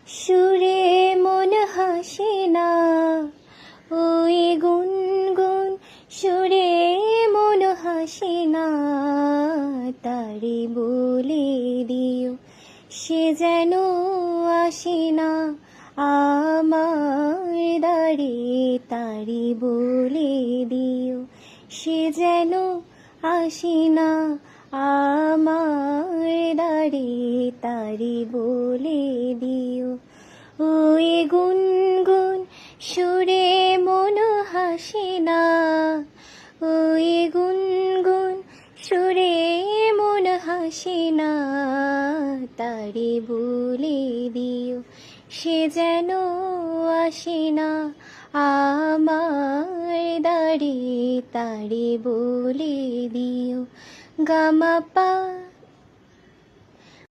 সুরে মন হাসে না, ওই গুনগুন সুরে মন হাসে না, তারে বলে দিও সে যেন আসে না আমার দ্বারে। তারে বলে দিও সে যেন আসে না আমার দ্বারে। তারে বলে দিও ওই গুনগুন সুরে মন হাসে না, ওই গুনগুন সুরে মন হাসে না, তারে বলে দিও সে যেন আসে না আমার দ্বারে। তারে বলে দিও। গামা পা